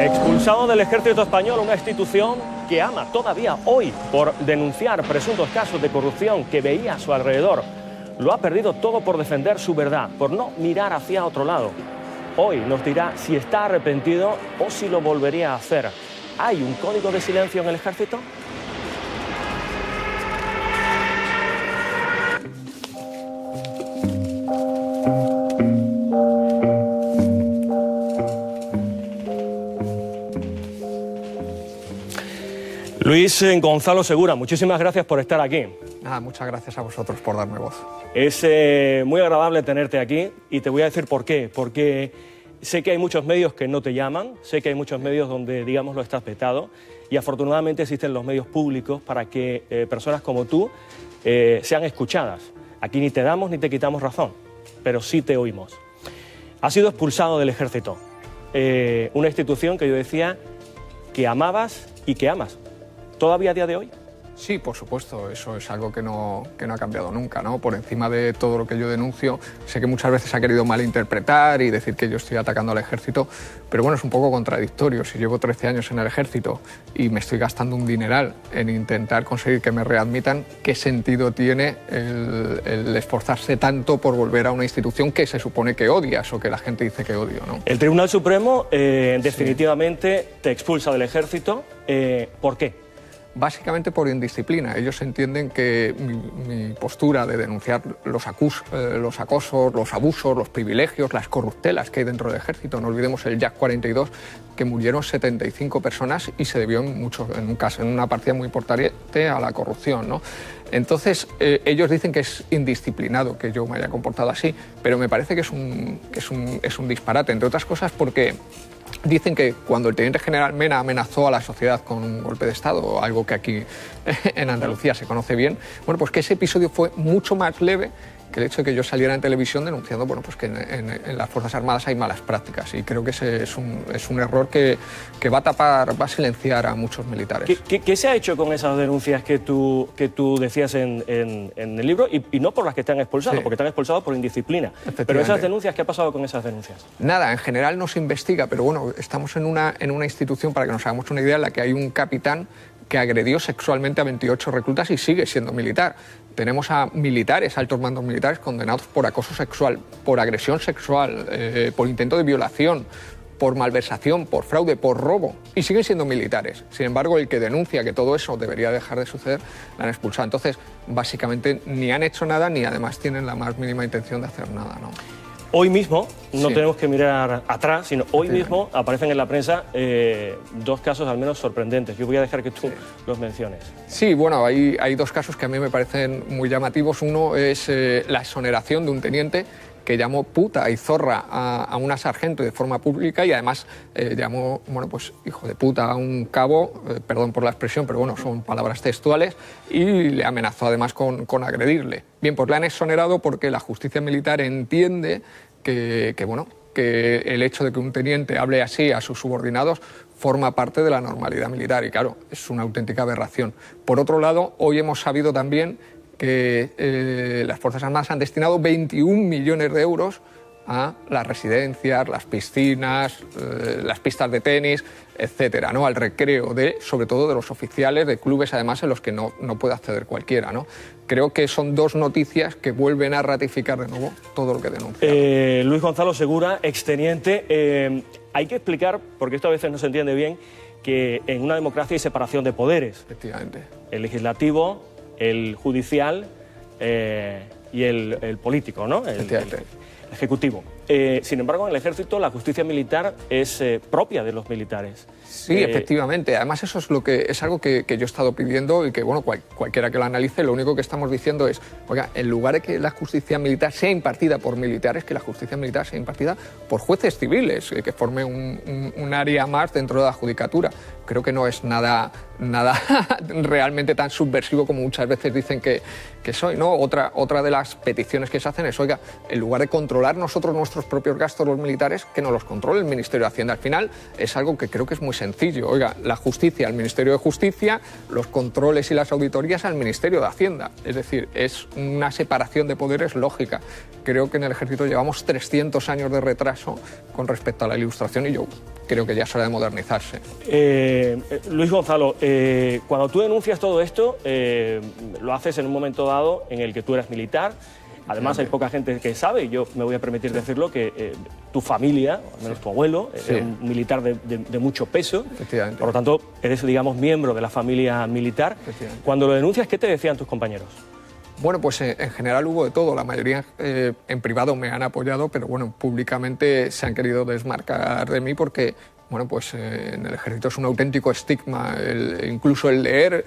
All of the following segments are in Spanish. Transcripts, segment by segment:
Expulsado del ejército español, una institución que ama todavía hoy por denunciar presuntos casos de corrupción que veía a su alrededor. Lo ha perdido todo por defender su verdad, por no mirar hacia otro lado. Hoy nos dirá si está arrepentido o si lo volvería a hacer. ¿Hay un código de silencio en el ejército? Luis Gonzalo Segura, muchísimas gracias por estar aquí. Nada, muchas gracias a vosotros por darme voz. Es muy agradable tenerte aquí y te voy a decir por qué. Porque sé que hay muchos medios que no te llaman, sé que hay muchos medios donde, digamos, lo estás vetado y afortunadamente existen los medios públicos para que personas como tú sean escuchadas. Aquí ni te damos ni te quitamos razón, pero sí te oímos. Has sido expulsado del ejército, una institución que yo decía que amabas y que amas. ¿Todavía a día de hoy? Sí, por supuesto, eso es algo que no ha cambiado nunca, ¿no? Por encima de todo lo que yo denuncio, sé que muchas veces ha querido malinterpretar y decir que yo estoy atacando al ejército, pero bueno, es un poco contradictorio. Si llevo 13 años en el ejército y me estoy gastando un dineral en intentar conseguir que me readmitan, ¿qué sentido tiene el esforzarse tanto por volver a una institución que se supone que odias o que la gente dice que odio, ¿no? El Tribunal Supremo definitivamente te expulsa del ejército. ¿Por qué? Básicamente por indisciplina. Ellos entienden que mi postura de denunciar los acosos, los abusos, los privilegios, las corruptelas que hay dentro del ejército. No olvidemos el Jack 42, que murieron 75 personas y se debió en una partida muy importante a la corrupción, ¿no? Entonces, ellos dicen que es indisciplinado que yo me haya comportado así, pero me parece que es un disparate, entre otras cosas porque dicen que cuando el teniente general Mena amenazó a la sociedad con un golpe de Estado, algo que aquí en Andalucía se conoce bien, bueno, pues que ese episodio fue mucho más leve que el hecho de que yo saliera en televisión denunciando, bueno, pues que en las Fuerzas Armadas hay malas prácticas, y creo que ese es un error que va a tapar, va a silenciar a muchos militares. ¿Qué se ha hecho con esas denuncias que tú decías en el libro y no por las que te han expulsado, Sí. porque te han expulsado por indisciplina? Pero esas denuncias, ¿qué ha pasado con esas denuncias? Nada, en general no se investiga, pero bueno, estamos en una institución, para que nos hagamos una idea, en la que hay un capitán que agredió sexualmente a 28 reclutas y sigue siendo militar. Tenemos a militares, altos mandos militares, condenados por acoso sexual, por agresión sexual, por intento de violación, por malversación, por fraude, por robo, y siguen siendo militares. Sin embargo, el que denuncia que todo eso debería dejar de suceder, la han expulsado. Entonces, básicamente, ni han hecho nada, ni además tienen la más mínima intención de hacer nada, ¿no? Hoy mismo, no Sí. tenemos que mirar atrás, sino hoy mismo aparecen en la prensa dos casos al menos sorprendentes. Yo voy a dejar que tú los menciones. Sí, bueno, hay dos casos que a mí me parecen muy llamativos. Uno es la exoneración de un teniente que llamó puta y zorra a una sargento de forma pública y además llamó, bueno, pues hijo de puta a un cabo, perdón por la expresión, pero bueno, son palabras textuales, y le amenazó además con agredirle. Bien, pues le han exonerado porque la justicia militar entiende que el hecho de que un teniente hable así a sus subordinados forma parte de la normalidad militar y claro, es una auténtica aberración. Por otro lado, hoy hemos sabido también que las Fuerzas Armadas han destinado 21 millones de euros a las residencias, las piscinas, las pistas de tenis, etcétera, ¿no? Al recreo sobre todo de los oficiales de clubes, además, en los que no puede acceder cualquiera, ¿no? Creo que son dos noticias que vuelven a ratificar de nuevo todo lo que denuncia. Luis Gonzalo Segura, exteniente. Hay que explicar, porque esto a veces no se entiende bien, que en una democracia hay separación de poderes. Efectivamente. El legislativo, el judicial y el político, ¿no? El ejecutivo. Sin embargo, en el ejército la justicia militar es propia de los militares. Sí, efectivamente. Además, eso es algo que yo he estado pidiendo y que, bueno, cualquiera que lo analice, lo único que estamos diciendo es, oiga, en lugar de que la justicia militar sea impartida por militares, que la justicia militar sea impartida por jueces civiles, que forme un área más dentro de la judicatura. Creo que no es nada realmente tan subversivo como muchas veces dicen que soy, ¿no? Otra de las peticiones que se hacen es, oiga, en lugar de controlar nosotros nuestros propios gastos los militares, que nos los controle el Ministerio de Hacienda. Al final es algo que creo que es muy sencillo. Oiga, la justicia al Ministerio de Justicia, los controles y las auditorías al Ministerio de Hacienda. Es decir, es una separación de poderes lógica. Creo que en el ejército llevamos 300 años de retraso con respecto a la Ilustración y yo creo que ya es hora de modernizarse. Luis Gonzalo, cuando tú denuncias todo esto, lo haces en un momento dado en el que tú eres militar. Además, hay poca gente que sabe, y yo me voy a permitir decirlo, que tu familia, al menos tu abuelo, es un militar de mucho peso. Por lo tanto, eres, digamos, miembro de la familia militar. Cuando lo denuncias, ¿qué te decían tus compañeros? Bueno, pues en general hubo de todo. La mayoría en privado me han apoyado, pero bueno, públicamente se han querido desmarcar de mí porque, bueno, pues en el ejército es un auténtico estigma. Incluso el leer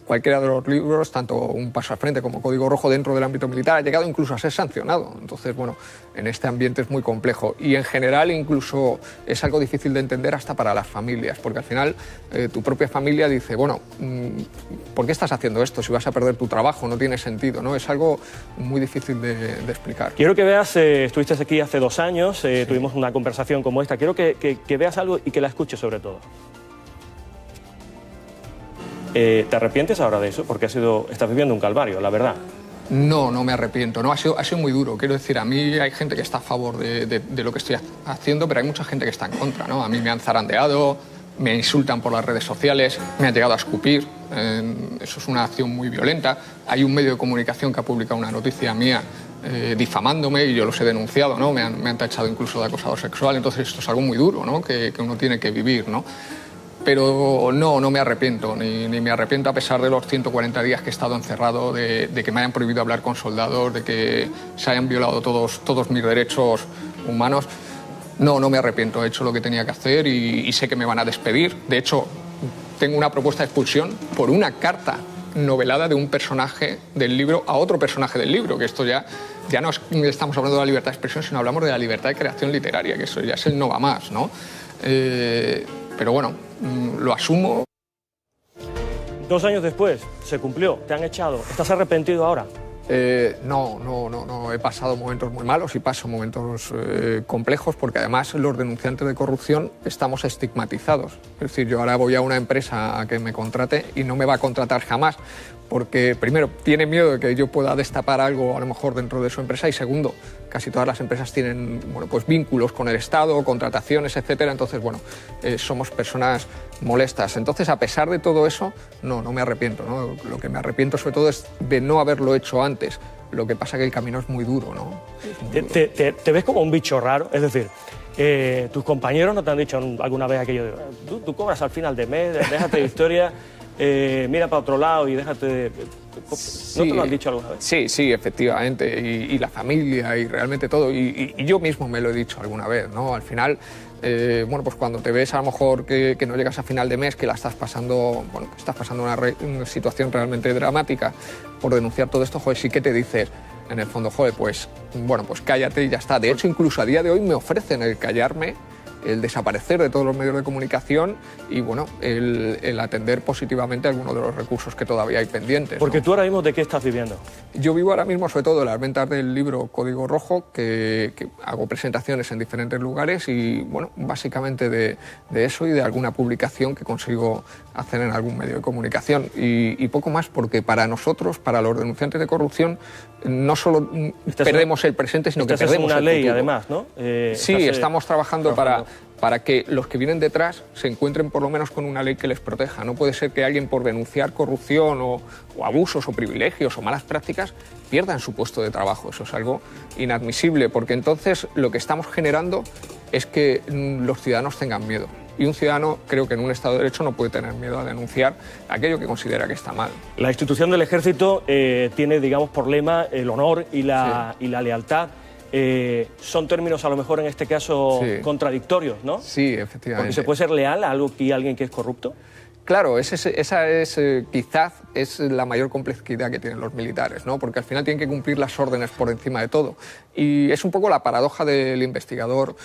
cualquiera de los libros, tanto Un paso al frente como Código Rojo dentro del ámbito militar, ha llegado incluso a ser sancionado. Entonces, bueno, en este ambiente es muy complejo. Y en general incluso es algo difícil de entender hasta para las familias, porque al final tu propia familia dice, bueno, ¿por qué estás haciendo esto? Si vas a perder tu trabajo, no tiene sentido, ¿no? Es algo muy difícil de explicar. Quiero que veas, estuviste aquí hace 2 años, tuvimos una conversación como esta. Quiero que veas algo y que la escuches sobre todo. ¿Te arrepientes ahora de eso? Porque estás viviendo un calvario, la verdad. No, no me arrepiento. No, ha sido muy duro. Quiero decir, a mí hay gente que está a favor de lo que estoy haciendo, pero hay mucha gente que está en contra, ¿no? A mí me han zarandeado, me insultan por las redes sociales, me han llegado a escupir. Eso es una acción muy violenta. Hay un medio de comunicación que ha publicado una noticia mía difamándome y yo los he denunciado, ¿no? Me han tachado incluso de acosador sexual. Entonces esto es algo muy duro, ¿no? Que uno tiene que vivir, ¿no? Pero no me arrepiento, ni me arrepiento a pesar de los 140 días que he estado encerrado, de que me hayan prohibido hablar con soldados, de que se hayan violado todos mis derechos humanos. No me arrepiento, he hecho lo que tenía que hacer y sé que me van a despedir. De hecho, tengo una propuesta de expulsión por una carta novelada de un personaje del libro a otro personaje del libro, que esto ya no estamos hablando de la libertad de expresión, sino hablamos de la libertad de creación literaria, que eso ya es el no va más, ¿no? Pero bueno, lo asumo. 2 años después, se cumplió, te han echado. ¿Estás arrepentido ahora? No, he pasado momentos muy malos y paso momentos complejos porque además los denunciantes de corrupción estamos estigmatizados. Es decir, yo ahora voy a una empresa a que me contrate y no me va a contratar jamás porque, primero, tiene miedo de que yo pueda destapar algo a lo mejor dentro de su empresa y, segundo, casi todas las empresas tienen pues vínculos con el Estado, contrataciones, etcétera. Entonces, somos personas molestas. Entonces, a pesar de todo eso, no me arrepiento, ¿no? Lo que me arrepiento sobre todo es de no haberlo hecho antes. Lo que pasa es que el camino es muy duro, ¿no? Muy duro. ¿Te ves como un bicho raro? Es decir, ¿tus compañeros no te han dicho alguna vez aquello de tú cobras al final de mes, déjate de historia, mira para otro lado y déjate de... ¿No te lo han dicho alguna vez? Sí, efectivamente, y la familia y realmente todo, y yo mismo me lo he dicho alguna vez, ¿no? Al final, pues cuando te ves a lo mejor que no llegas a final de mes, que la estás pasando, que estás pasando una situación realmente dramática por denunciar todo esto, joder, sí que te dices, en el fondo, joder, pues cállate y ya está. De hecho, incluso a día de hoy me ofrecen el callarme, el desaparecer de todos los medios de comunicación y el atender positivamente algunos de los recursos que todavía hay pendientes. Porque tú ahora mismo, ¿de qué estás viviendo? Yo vivo ahora mismo sobre todo de las ventas del libro Código Rojo, que hago presentaciones en diferentes lugares y básicamente de eso y de alguna publicación que consigo hacer en algún medio de comunicación y poco más, porque para nosotros, para los denunciantes de corrupción, no solo perdemos el presente, sino que perdemos una el ley, futuro. Además, ¿no? Sí, estamos trabajando para que los que vienen detrás se encuentren por lo menos con una ley que les proteja. No puede ser que alguien por denunciar corrupción o abusos o privilegios o malas prácticas pierdan su puesto de trabajo. Eso es algo inadmisible, porque entonces lo que estamos generando es que los ciudadanos tengan miedo. Y un ciudadano, creo que en un Estado de Derecho, no puede tener miedo a denunciar aquello que considera que está mal. La institución del Ejército tiene, digamos, por lema el honor y la lealtad. Son términos, a lo mejor, en este caso, contradictorios, ¿no? Sí, efectivamente. Porque se puede ser leal a alguien que es corrupto. Claro, esa es quizás es la mayor complejidad que tienen los militares, ¿no? Porque al final tienen que cumplir las órdenes por encima de todo. Y es un poco la paradoja del investigador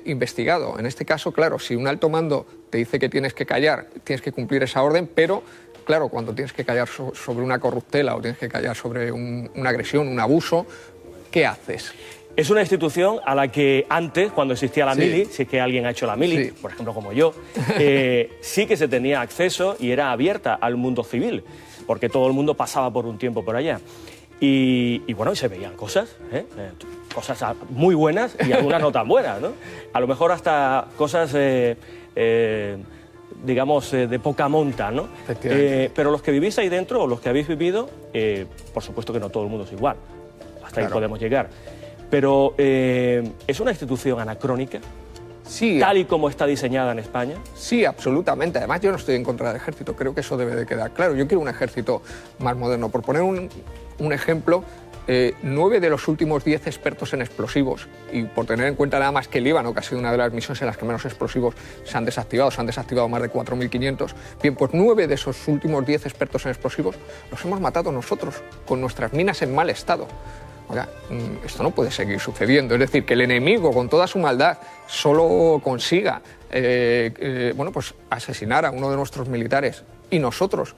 investigado. En este caso, claro, si un alto mando te dice que tienes que callar, tienes que cumplir esa orden, pero claro, cuando tienes que callar sobre una corruptela o tienes que callar sobre una agresión, un abuso, ¿qué haces? Es una institución a la que antes, cuando existía la mili, si es que alguien ha hecho la mili, por ejemplo como yo, sí que se tenía acceso y era abierta al mundo civil, porque todo el mundo pasaba por un tiempo por allá. y bueno, y se veían cosas, cosas muy buenas y algunas no tan buenas, ¿no? A lo mejor hasta cosas, digamos, de poca monta, ¿no? Pero los que vivís ahí dentro, o los que habéis vivido, por supuesto que no todo el mundo es igual, hasta ahí podemos llegar. Pero ¿es una institución anacrónica? Sí, tal y como está diseñada en España. Sí, absolutamente. Además, yo no estoy en contra del ejército, creo que eso debe de quedar claro. Yo quiero un ejército más moderno. Por poner un ejemplo, 9 de los últimos 10 expertos en explosivos, y por tener en cuenta nada más que el Líbano, que ha sido una de las misiones en las que menos explosivos se han desactivado más de 4.500, bien, pues 9 de esos últimos 10 expertos en explosivos los hemos matado nosotros, con nuestras minas en mal estado. Oiga, esto no puede seguir sucediendo. Es decir, que el enemigo, con toda su maldad, solo consiga bueno, pues asesinar a uno de nuestros militares y nosotros,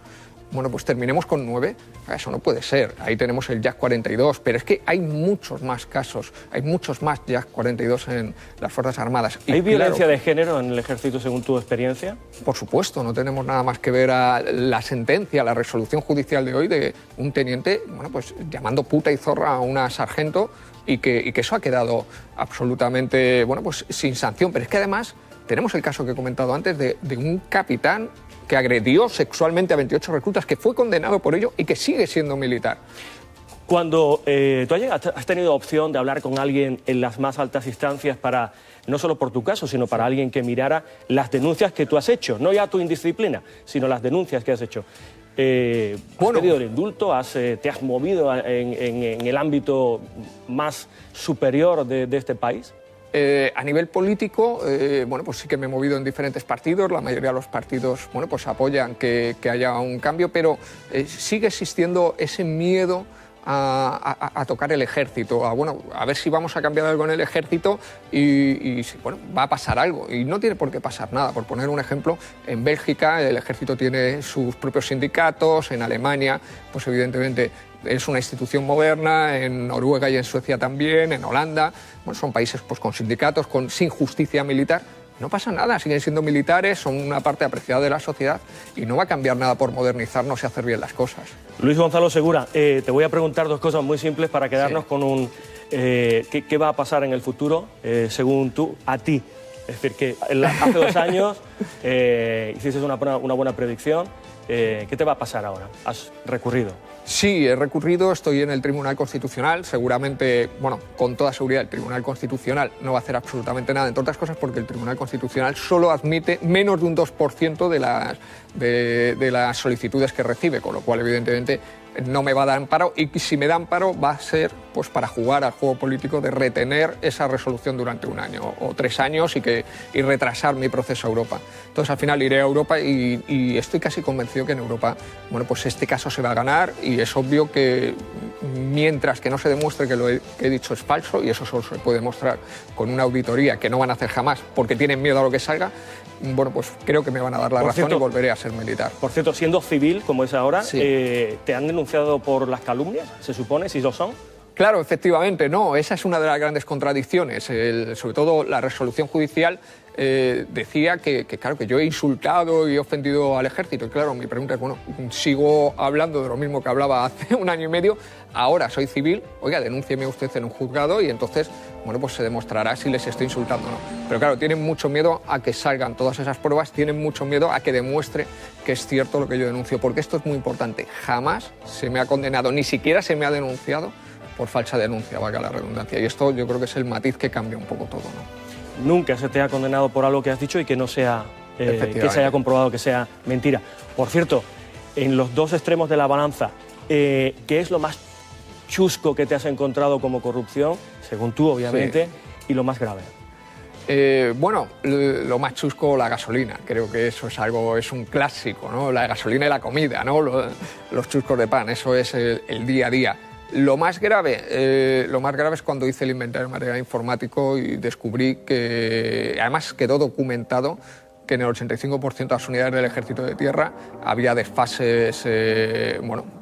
bueno, pues terminemos con 9. Eso no puede ser. Ahí tenemos el Yak 42, pero es que hay muchos más casos, hay muchos más Yak 42 en las Fuerzas Armadas. ¿Hay violencia de género en el ejército según tu experiencia? Por supuesto, no tenemos nada más que ver a la sentencia, la resolución judicial de hoy de un teniente, bueno, pues llamando puta y zorra a una sargento y que eso ha quedado absolutamente, bueno, pues sin sanción. Pero es que además tenemos el caso que he comentado antes de un capitán que agredió sexualmente a 28 reclutas, que fue condenado por ello y que sigue siendo militar. Cuando tú has tenido opción de hablar con alguien en las más altas instancias para, no solo por tu caso, sino para alguien que mirara las denuncias que tú has hecho, no ya tu indisciplina, sino las denuncias que has hecho. ¿Has pedido el indulto? ¿Te has movido en el ámbito más superior de este país? A nivel político, bueno, pues sí que me he movido en diferentes partidos, la mayoría de los partidos, bueno, pues apoyan que haya un cambio, pero sigue existiendo ese miedo a tocar el ejército, a ver si vamos a cambiar algo en el ejército y bueno, va a pasar algo. Y no tiene por qué pasar nada. Por poner un ejemplo, en Bélgica el ejército tiene sus propios sindicatos, en Alemania, pues evidentemente es una institución moderna, en Noruega y en Suecia también, en Holanda, bueno, son países pues, con sindicatos, sin justicia militar. No pasa nada, siguen siendo militares, son una parte apreciada de la sociedad y no va a cambiar nada por modernizarnos y hacer bien las cosas. Luis Gonzalo Segura, te voy a preguntar dos cosas muy simples para quedarnos con un... ¿qué va a pasar en el futuro, según tú, a ti? Es decir, que hace 2 años hiciste una buena predicción. ¿Qué te va a pasar ahora? ¿Has recurrido? Sí, he recurrido, estoy en el Tribunal Constitucional, seguramente, bueno, con toda seguridad el Tribunal Constitucional no va a hacer absolutamente nada, entre otras cosas porque el Tribunal Constitucional solo admite menos de un 2% de las solicitudes que recibe, con lo cual evidentemente no me va a dar amparo y si me da amparo va a ser pues para jugar al juego político de retener esa resolución durante 1 año o 3 años y retrasar mi proceso a Europa. Entonces al final iré a Europa y estoy casi convencido que en Europa, bueno, pues este caso se va a ganar y es obvio que mientras que no se demuestre que lo que he dicho es falso, y eso solo se puede demostrar con una auditoría que no van a hacer jamás porque tienen miedo a lo que salga, bueno, pues creo que me van a dar la razón y volveré a ser militar. Por cierto, siendo civil como es ahora, sí. ¿Te han denunciado por las calumnias, se supone, si lo son? Claro, efectivamente, no. Esa es una de las grandes contradicciones. Sobre todo la resolución judicial decía claro, que yo he insultado y he ofendido al ejército. Y claro, mi pregunta es, bueno, sigo hablando de lo mismo que hablaba hace 1 año y medio, ahora soy civil, oiga, denúncieme usted en un juzgado y entonces, bueno, pues se demostrará si les estoy insultando o no. Pero claro, tienen mucho miedo a que salgan todas esas pruebas, tienen mucho miedo a que demuestre que es cierto lo que yo denuncio, porque esto es muy importante. Jamás se me ha condenado, ni siquiera se me ha denunciado por falsa denuncia, valga la redundancia. Y esto yo creo que es el matiz que cambia un poco todo, ¿no? Nunca se te ha condenado por algo que has dicho y que no sea, que se haya comprobado que sea mentira. Por cierto, en los dos extremos de la balanza, ¿qué es lo más chusco que te has encontrado como corrupción, según tú, obviamente, y lo más grave? Bueno, lo más chusco, la gasolina. Creo que eso es un clásico, ¿no? La gasolina y la comida, ¿no? Los chuscos de pan, eso es el día a día. Lo más grave es cuando hice el inventario de material informático y descubrí que, además quedó documentado, que en el 85% de las unidades del Ejército de Tierra había desfases,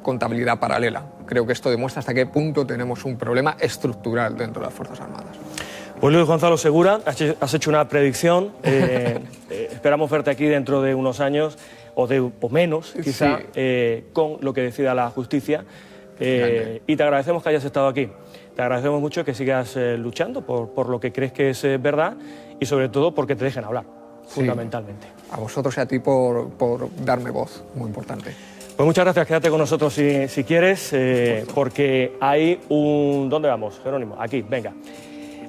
contabilidad paralela. Creo que esto demuestra hasta qué punto tenemos un problema estructural dentro de las Fuerzas Armadas. Pues Luis Gonzalo Segura, has hecho una predicción. Esperamos verte aquí dentro de unos años, o menos, quizá, con lo que decida la justicia. Y te agradecemos que hayas estado aquí. Te agradecemos mucho que sigas luchando por lo que crees que es verdad y sobre todo porque te dejen hablar, fundamentalmente. A vosotros y a ti por darme voz, muy importante. Pues muchas gracias, quédate con nosotros si quieres, porque hay un... ¿Dónde vamos, Jerónimo? Aquí, venga.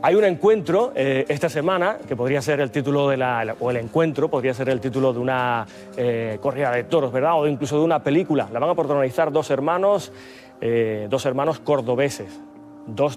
Hay un encuentro esta semana, que podría ser el título o el encuentro, podría ser el título de una corrida de toros, ¿verdad? O incluso de una película. La van a protagonizar dos hermanos cordobeses, dos